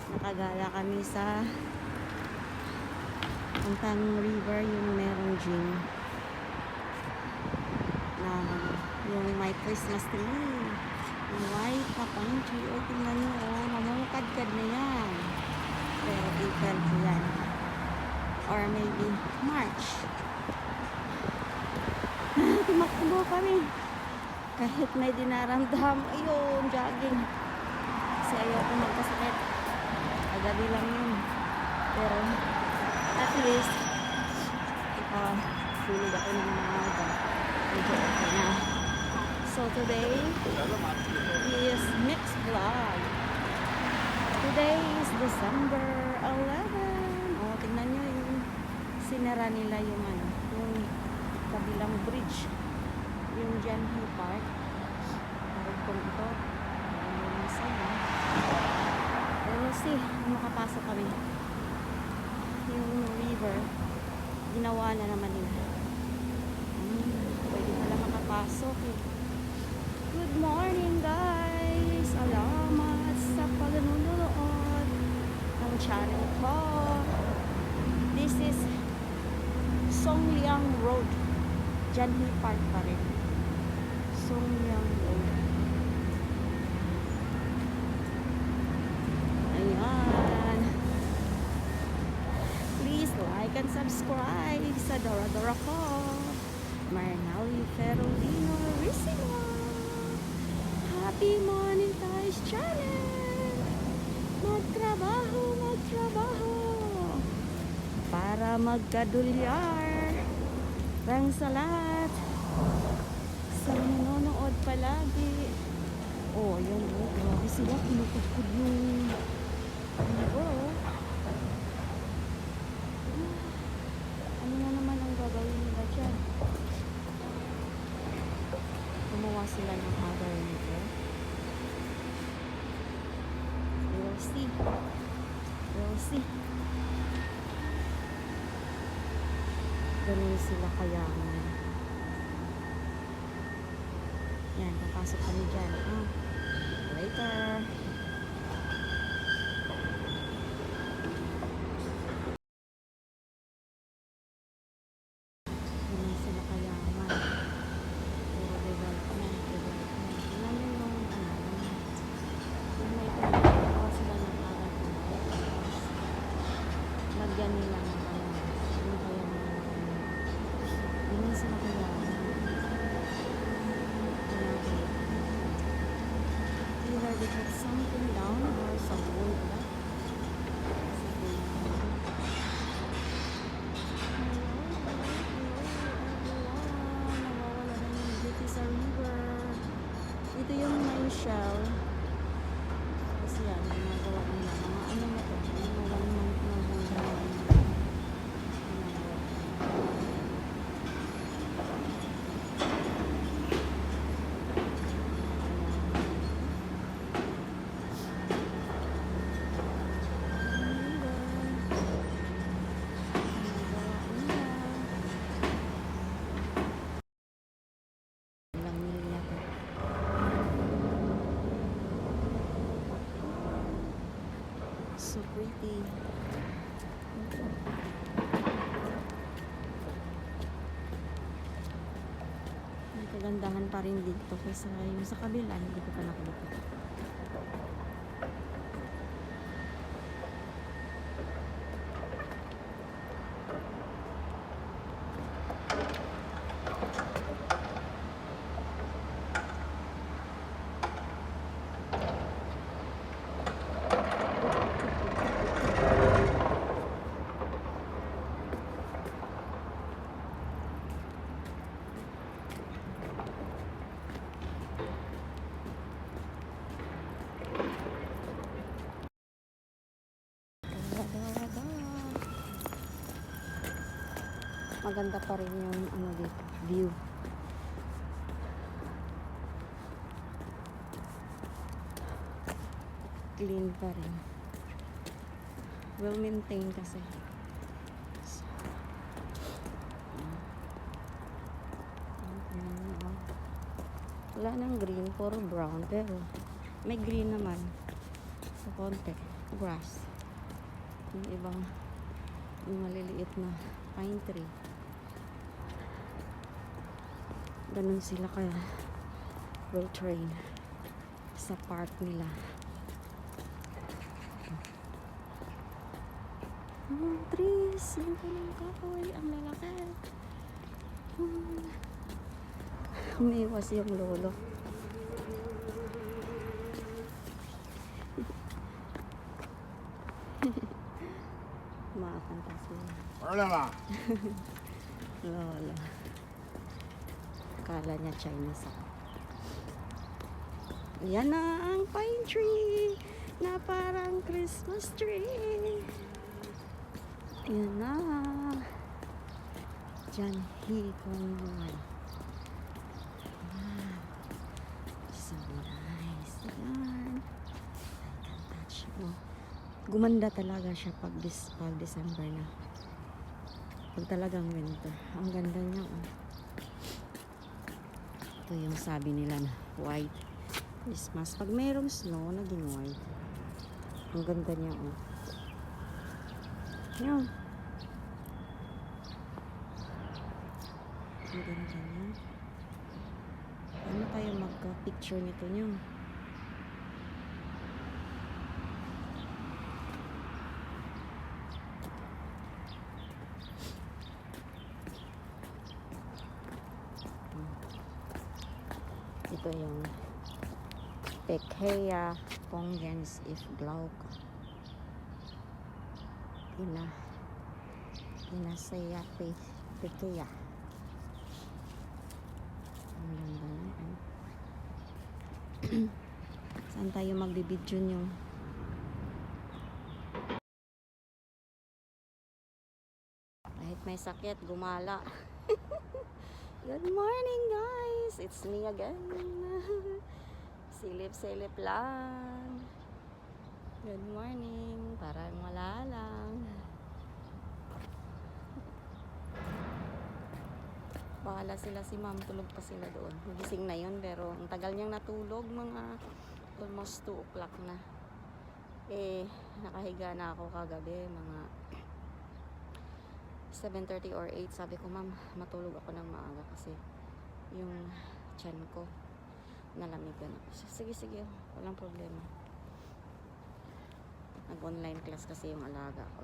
Nakagala kami sa Puntang River, yung merong gym na yung may Christmas tree, yung white na pine tree. O tingnan nyo, mamumukadkad na yan, pero April po yan, or maybe March. Tumakbo kami kahit may dinaramdam. Ayun, jogging kasi ayaw ko magkasakit. Agabi lang yun, pero at least fulid ako ng maaga, medyo okay na. So today is mixed vlog. Today is December 11. Oh, tingnan nyo yung sinara nila yung yung kabilang bridge, yung Janhi Park. Parang ito yung sana. We'll see, makapasok kami. Yung river, ginawa na naman nila. Pwede pala makapasok eh. Good morning guys! Salamat sa pagnunood ng channel ko. This is Songliang Road, Janhi Park pa rin. Songliang Road. Ayan. Please like and subscribe sa Dora Dora ko, Marnali Ferolino Rissimo. Happy Monetize Channel. Magtrabaho para magkadolyar. Rang sa lahat sa nanonood palagi. Oh, yun, oh, grabe sila, kinukudkud yung river. Ano na naman ang gagawin nila dyan? Gumawa sila ng other river. We'll see. We'll see. Ganun sila kaya. Yan, papasok kami dyan. Later. Ganun sila kayaman. Puro development. Tingnan nyo yung yung may pinagawa sila ng alat na lagyan nila ng ganun sila kayaman. Either they put something down or some wood left. Sa river. Ito yung may shell. Kasi yan, ginagawa nila. Mga ano na ito? Mga 1 month na ginagawa. So pretty. May kagandahan pa rin dito kasi yung sa kabila hindi ko pa nakikita. Maganda pa rin yung dito, view. Clean pa rin. Well maintained kasi. Wala nang green, puro brown, pero may green naman. So konti. Grass. Yung ibang, yung maliliit na pine tree. Ganun sila kaya will train sa park nila. Trees. Yung punong kahoy. Ang lalaki. Umiwas yung lolo. Makakanta sila. Hola, ma. Lolo. Akala niya Chinese ako. Yan na ang pine tree na parang Christmas tree. Yan na. Diyan hikungan. Wow. So nice. Yan. I can touch mo. Gumanda talaga siya pag December na. Pag talagang winter. Ang ganda niya. Oh. Ito yung sabi nila na white Christmas. Pag mayroong snow, naging white. Ang ganda niya. Oh. Yan. Ang ganda niya. Ano kayo magka-picture nito niyo? Ito yung Pekea pongens if glauca. Pinasaya Pekea. Ang ganda na. Saan tayo magbibidyo nyo? Kahit may sakit, gumala. Good morning guys! It's me again. Silip-silip lang. Good morning. Parang wala lang. Bahala sila si ma'am. Tulog pa sila doon. Nagising na yun pero ang tagal niyang natulog. Mga almost 2 o'clock na. Nakahiga na ako kagabi. Mga 7:30 or 8. Sabi ko, ma'am, matulog ako ng maaga kasi yung tiyan ko nalamigan ako. Sige, sige. Walang problema. Nag-online class kasi yung alaga ko.